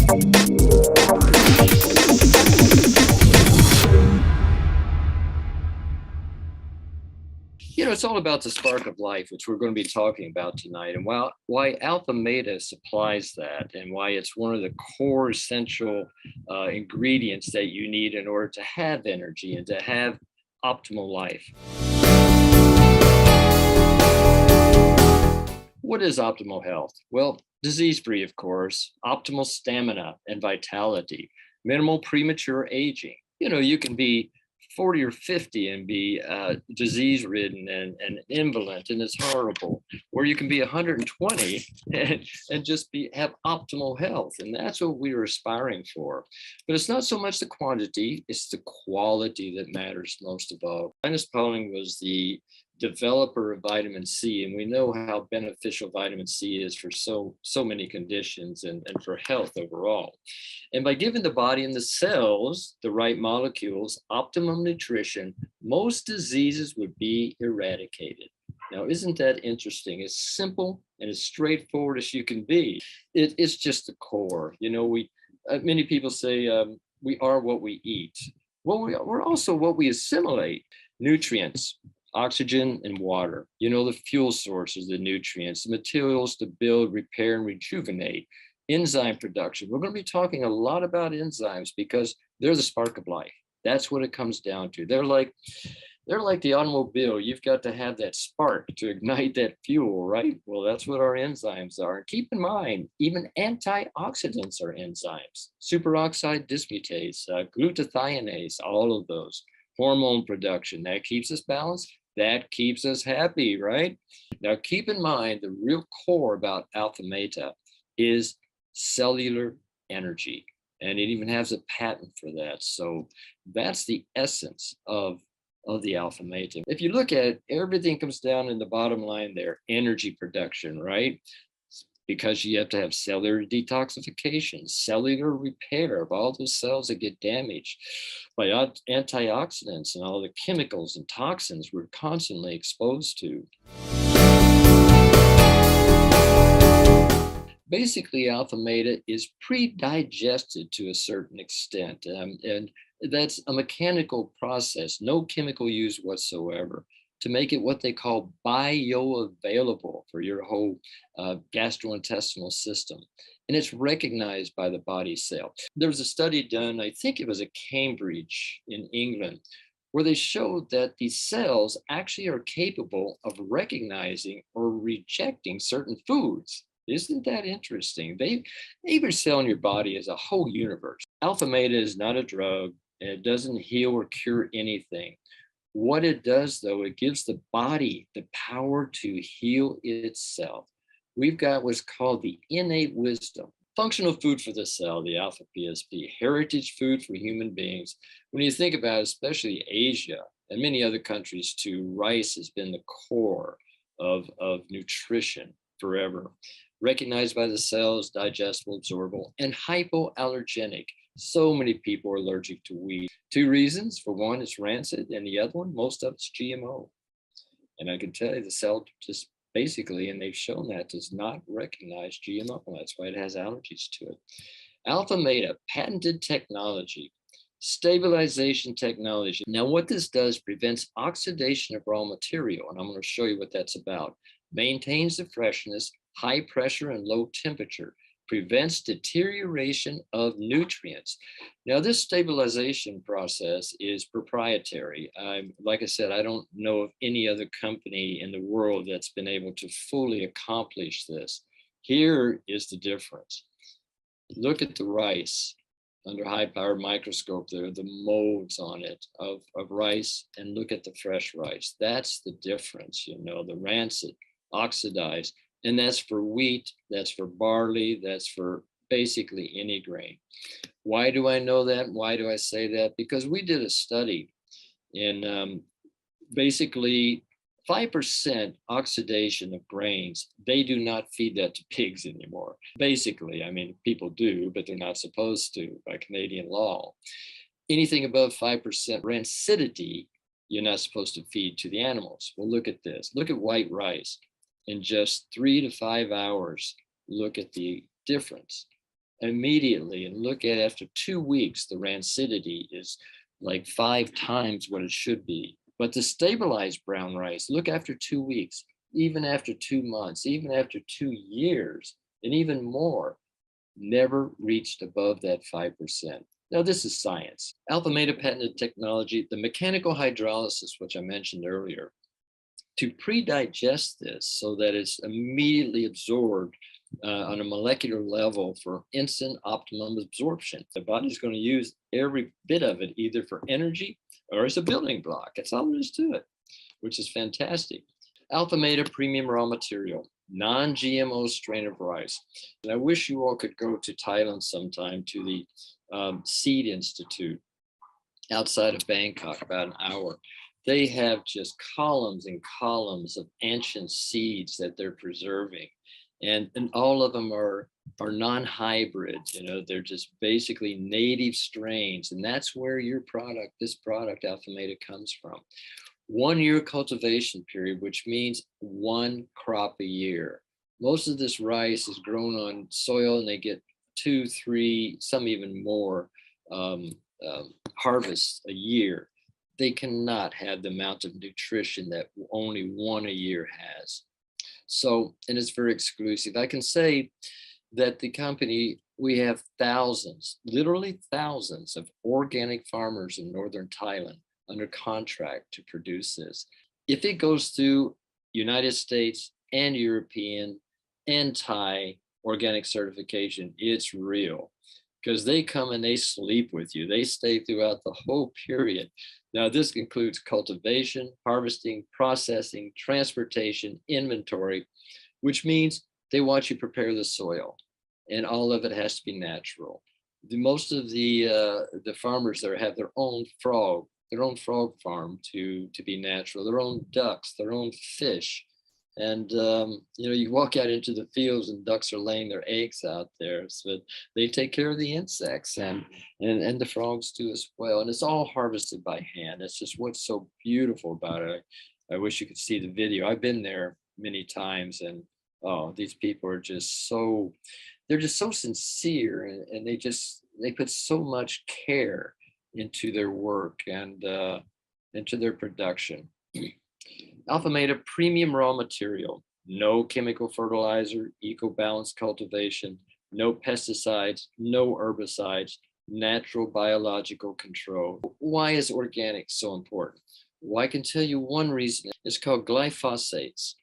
It's all about the spark of life, which we're going to be talking about tonight, and why AlphaMeta supplies that, and why it's one of the core essential ingredients that you need in order to have energy and to have optimal life. What is optimal health? Well, disease-free, of course, optimal stamina and vitality, minimal premature aging. You can be 40 or 50 and be disease-ridden and indolent, and it's horrible. Or you can be 120 and just have optimal health, and that's what we are aspiring for. But it's not so much the quantity, it's the quality that matters most of all. Linus Pauling was the developer of vitamin C, and we know how beneficial vitamin C is for so many conditions and for health overall. And by giving the body and the cells the right molecules, optimum nutrition, most diseases would be eradicated. Now, isn't that interesting? It's simple and as straightforward as you can be. It's just the core. Many people say we are what we eat. Well, we're also what we assimilate. Nutrients, oxygen and water, the fuel sources, the nutrients, the materials to build, repair, and rejuvenate, enzyme production. We're going to be talking a lot about enzymes because they're the spark of life. That's what it comes down to. They're like the automobile. You've got to have that spark to ignite that fuel, right? Well, that's what our enzymes are. Keep in mind, even antioxidants are enzymes. Superoxide dismutase, glutathione, all of those. Hormone production, that keeps us balanced. That keeps us happy, right? Now, keep in mind, the real core about AlphaMeta is cellular energy, and it even has a patent for that. So that's the essence of the AlphaMeta. If you look at it, everything comes down in the bottom line there, energy production, right? Because you have to have cellular detoxification, cellular repair of all those cells that get damaged by antioxidants and all the chemicals and toxins we're constantly exposed to. Basically, AlphaMeta is pre-digested to a certain extent, and that's a mechanical process, no chemical use whatsoever, to make it what they call bioavailable for your whole gastrointestinal system. And it's recognized by the body cell. There was a study done, I think it was at Cambridge in England, where they showed that these cells actually are capable of recognizing or rejecting certain foods. Isn't that interesting? Every cell in your body is a whole universe. AlphaMeta is not a drug, and it doesn't heal or cure anything. What it does, though, it gives the body the power to heal itself. We've got what's called the innate wisdom, functional food for the cell, the alpha PSP, heritage food for human beings. When you think about it, especially Asia and many other countries too, rice has been the core of nutrition forever. Recognized by the cells, digestible, absorbable, and hypoallergenic. So many people are allergic to wheat. Two reasons. For one, it's rancid, and the other one, most of it's GMO. And I can tell you the cell just basically, and they've shown that, does not recognize GMO. That's why it has allergies to it. AlphaMeta, patented technology, stabilization technology. Now, what this does prevents oxidation of raw material, and I'm going to show you what that's about. Maintains the freshness, high pressure and low temperature, prevents deterioration of nutrients. Now, this stabilization process is proprietary. Like I said, I don't know of any other company in the world that's been able to fully accomplish this. Here is the difference. Look at the rice under high-powered microscope there, the molds on it of rice, and look at the fresh rice. That's the difference, the rancid, oxidized. And that's for wheat, that's for barley, that's for basically any grain. Why do I know that? Why do I say that? Because we did a study in basically 5% oxidation of grains. They do not feed that to pigs anymore. Basically, I mean, people do, but they're not supposed to by Canadian law. Anything above 5% rancidity, you're not supposed to feed to the animals. Well, look at this. Look at white rice. In just 3 to 5 hours, look at the difference. immediately and look at after 2 weeks, the rancidity is like 5 times what it should be. But the stabilized brown rice, look after 2 weeks, even after 2 months, even after 2 years, and even more, never reached above that 5%. Now, this is science. AlphaMeta patented technology, the mechanical hydrolysis, which I mentioned earlier, to pre-digest this so that it's immediately absorbed on a molecular level for instant optimum absorption. The body's going to use every bit of it either for energy or as a building block. That's all there is to it, which is fantastic. AlphaMeta premium raw material, non-GMO strain of rice. And I wish you all could go to Thailand sometime to the Seed Institute outside of Bangkok, about an hour. They have just columns and columns of ancient seeds that they're preserving. And all of them are non-hybrid, they're just basically native strains. And that's where this product, AlphaMeta, comes from. 1 year cultivation period, which means 1 crop a year. Most of this rice is grown on soil and they get 2, 3, some even more harvests a year. They cannot have the amount of nutrition that only 1 a year has. So, and it's very exclusive. I can say that the company, we have thousands, literally thousands of organic farmers in northern Thailand under contract to produce this. If it goes through United States and European and Thai organic certification, it's real, because they come and they sleep with you. They stay throughout the whole period. Now, this includes cultivation, harvesting, processing, transportation, inventory, which means they watch you prepare the soil, and all of it has to be natural. Most of the farmers there have their own frog farm to be natural, their own ducks, their own fish. And, you walk out into the fields and ducks are laying their eggs out there. So they take care of the insects and the frogs do as well. And it's all harvested by hand. That's just what's so beautiful about it. I wish you could see the video. I've been there many times, and these people are they're just so sincere, and they put so much care into their work and into their production. AlphaMeta premium raw material, no chemical fertilizer, eco-balanced cultivation, no pesticides, no herbicides, natural biological control. Why is organic so important? Well, I can tell you one reason. It's called glyphosates.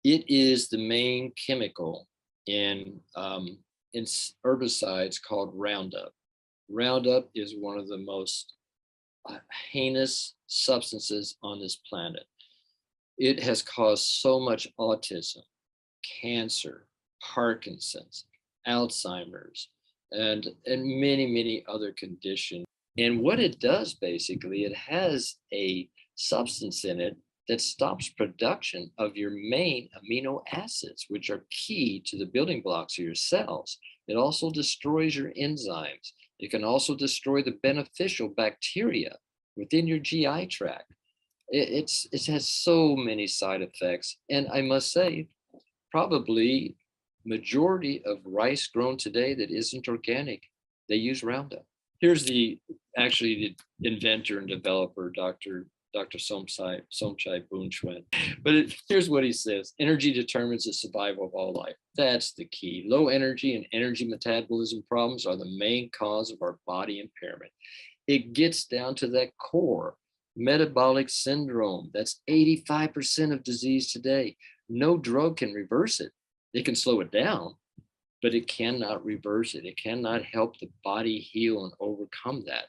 It is the main chemical in herbicides called Roundup. Roundup is one of the most heinous substances on this planet. It has caused so much autism, cancer, Parkinson's, Alzheimer's, and many, many other conditions. And what it does, basically, it has a substance in it that stops production of your main amino acids, which are key to the building blocks of your cells. It also destroys your enzymes. It can also destroy the beneficial bacteria within your GI tract. It has so many side effects. And I must say, probably majority of rice grown today that isn't organic, they use Roundup. Here's the inventor and developer, Dr. Somchai Boonchuan. But here's what he says: energy determines the survival of all life. That's the key. Low energy and energy metabolism problems are the main cause of our body impairment. It gets down to that core metabolic syndrome. That's 85% of disease today. No drug can reverse it. It can slow it down, but it cannot reverse it. It cannot help the body heal and overcome that.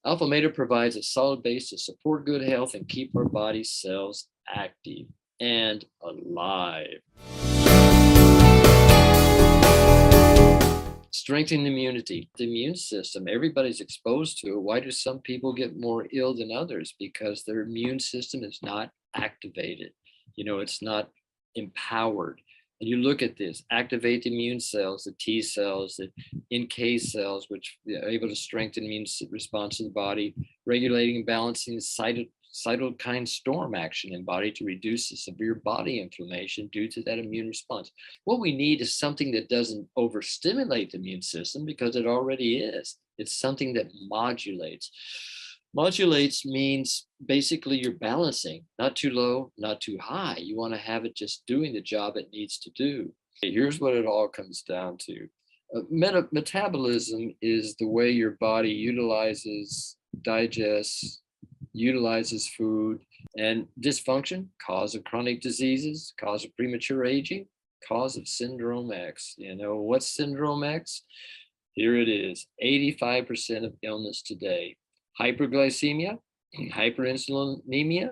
AlphaMeta provides a solid base to support good health and keep our body cells active and alive. Strengthening immunity. The immune system, everybody's exposed to it. Why do some people get more ill than others? Because their immune system is not activated. It's not empowered. And you look at this, activate the immune cells, the T cells, the NK cells, which are able to strengthen immune response to the body, regulating and balancing the cytokine storm action in body to reduce the severe body inflammation due to that immune response. What we need is something that doesn't overstimulate the immune system because it already is. It's something that modulates. Modulates means basically you're balancing, not too low, not too high. You want to have it just doing the job it needs to do. Here's what it all comes down to. Metabolism is the way your body utilizes, digests, utilizes food, and dysfunction, cause of chronic diseases, cause of premature aging, cause of syndrome X. You know, what's syndrome X? Here it is, 85% of illness today. Hyperglycemia, hyperinsulinemia,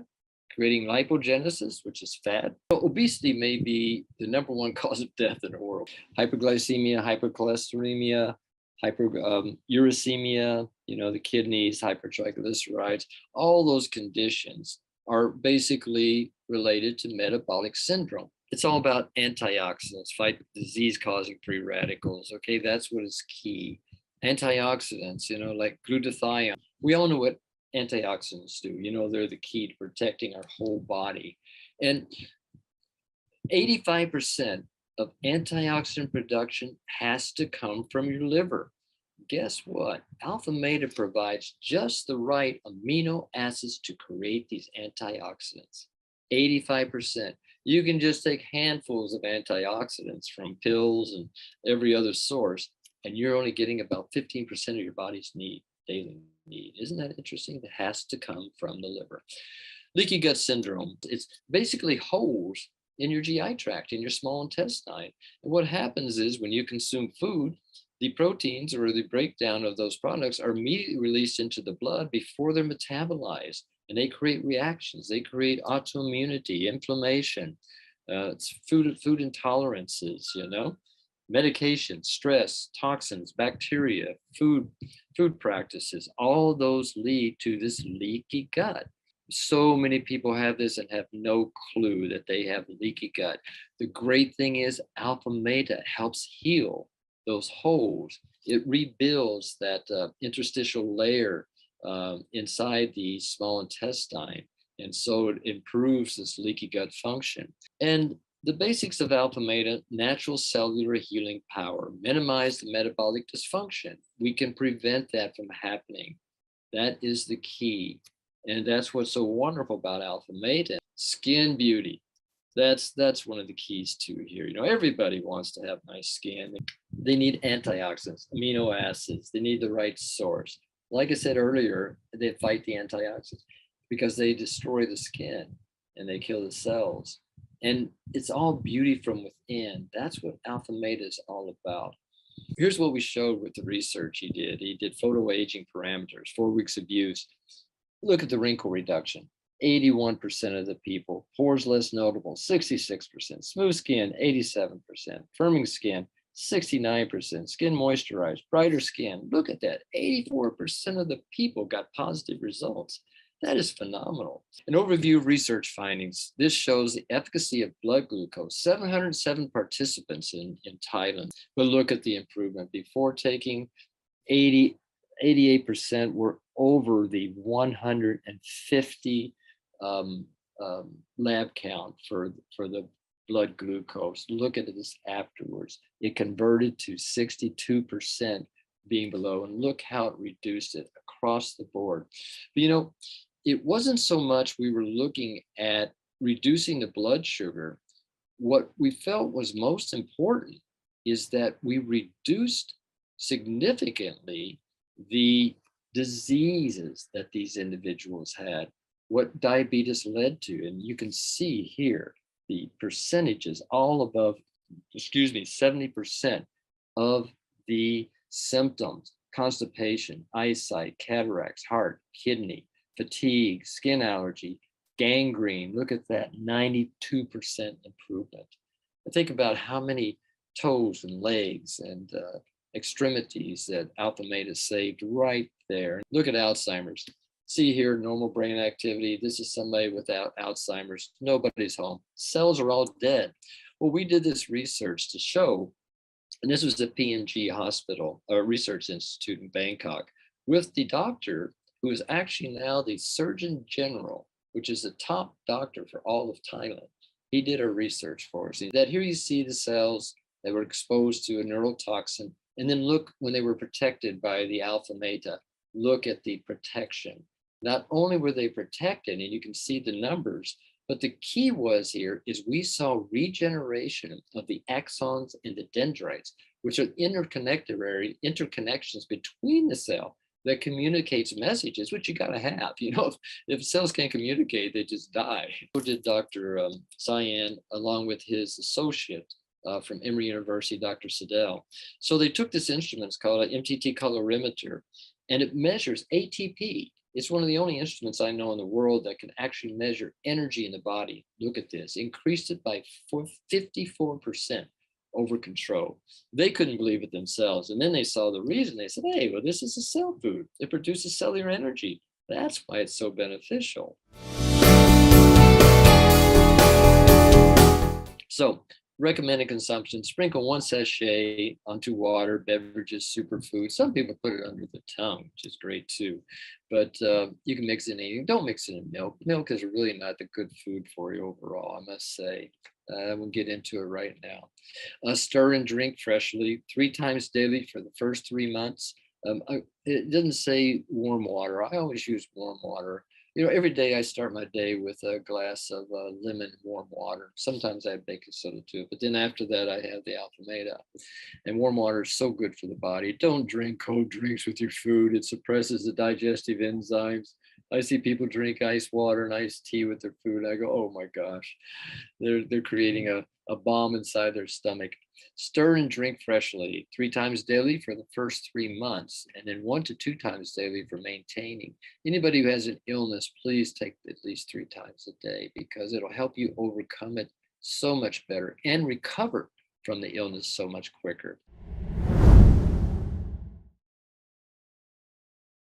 creating lipogenesis, which is fat. Obesity may be the #1 cause of death in the world. Hyperglycemia, hypercholesterolemia, uricemia, you know, the kidneys, hypertriglycerides, all those conditions are basically related to metabolic syndrome. It's all about antioxidants, fight disease-causing free radicals. Okay, that's what is key. Antioxidants, you know, like glutathione. We all know what antioxidants do. You know, they're the key to protecting our whole body. And 85% of antioxidant production has to come from your liver. Guess what? AlphaMeta provides just the right amino acids to create these antioxidants. 85%. You can just take handfuls of antioxidants from pills and every other source, and you're only getting about 15% of your body's daily need. Isn't that interesting? It has to come from the liver. Leaky gut syndrome, it's basically holes in your GI tract, in your small intestine. And what happens is when you consume food, the proteins or the breakdown of those products are immediately released into the blood before they're metabolized. And they create reactions. They create autoimmunity, inflammation, it's food intolerances, you know, medication, stress, toxins, bacteria, food practices. All those lead to this leaky gut. So many people have this and have no clue that they have leaky gut. The great thing is AlphaMeta helps heal those holes. It rebuilds that interstitial layer inside the small intestine. And so it improves this leaky gut function. And the basics of AlphaMeta: natural cellular healing power, minimize the metabolic dysfunction. We can prevent that from happening. That is the key. And that's what's so wonderful about AlphaMeta. Skin beauty. That's one of the keys too here. You know, everybody wants to have nice skin. They need antioxidants, amino acids. They need the right source. Like I said earlier, they fight the antioxidants because they destroy the skin and they kill the cells. And it's all beauty from within. That's what AlphaMeta is all about. Here's what we showed with the research he did. He did photo aging parameters, 4 weeks of use. Look at the wrinkle reduction. 81% of the people, pores less notable, 66%, smooth skin, 87%, firming skin, 69%, skin moisturized, brighter skin. Look at that, 84% of the people got positive results. That is phenomenal. An overview of research findings. This shows the efficacy of blood glucose. 707 participants in Thailand. But look at the improvement. Before taking, 88% were over the 150 lab count for the blood glucose. Look at this afterwards. It converted to 62% being below, and look how it reduced it across the board. But you know, it wasn't so much we were looking at reducing the blood sugar. What we felt was most important is that we reduced significantly the diseases that these individuals had, what diabetes led to. And you can see here the percentages all above, 70% of the symptoms: constipation, eyesight, cataracts, heart, kidney, fatigue, skin allergy, gangrene. Look at that, 92% improvement. And think about how many toes and legs and extremities that AlphaMeta saved right there. Look at Alzheimer's. See here, normal brain activity. This is somebody without Alzheimer's. Nobody's home. Cells are all dead. Well, we did this research to show, and this was at PNG Hospital, a research institute in Bangkok, with the doctor who is actually now the Surgeon General which is the top doctor for all of Thailand. He did our research for us. That here you see the cells that were exposed to a neurotoxin, and then look when they were protected by the alpha meta, look at the protection. Not only were they protected, and you can see the numbers, but the key was here is we saw regeneration of the axons and the dendrites, which are interconnections between the cell that communicates messages, which you got to have. If cells can't communicate, they just die. So did Dr. Cyan, along with his associate from Emory University, Dr. Siddell. So they took this instrument, it's called an MTT colorimeter, and it measures ATP. It's one of the only instruments I know in the world that can actually measure energy in the body. Look at this, increased it by 54% over control. They couldn't believe it themselves. And then they saw the reason. They said, hey, well, this is a cell food. It produces cellular energy. That's why it's so beneficial. So recommended consumption, sprinkle 1 sachet onto water, beverages, superfood. Some people put it under the tongue, which is great too. But you can mix it in anything. Don't mix it in milk. Milk is really not the good food for you overall, I must say. We'll get into it right now. Stir and drink freshly 3 times daily for the first 3 months. It doesn't say warm water. I always use warm water. Every day I start my day with a glass of lemon warm water. Sometimes I have baking soda too, but then after that I have the AlphaMeta. And warm water is so good for the body. Don't drink cold drinks with your food. It suppresses the digestive enzymes. I see people drink ice water and iced tea with their food. I go, oh my gosh, they're creating a bomb inside their stomach. Stir and drink freshly 3 times daily for the first 3 months, and then 1 to 2 times daily for maintaining. Anybody who has an illness, please take at least 3 times a day because it'll help you overcome it so much better and recover from the illness so much quicker.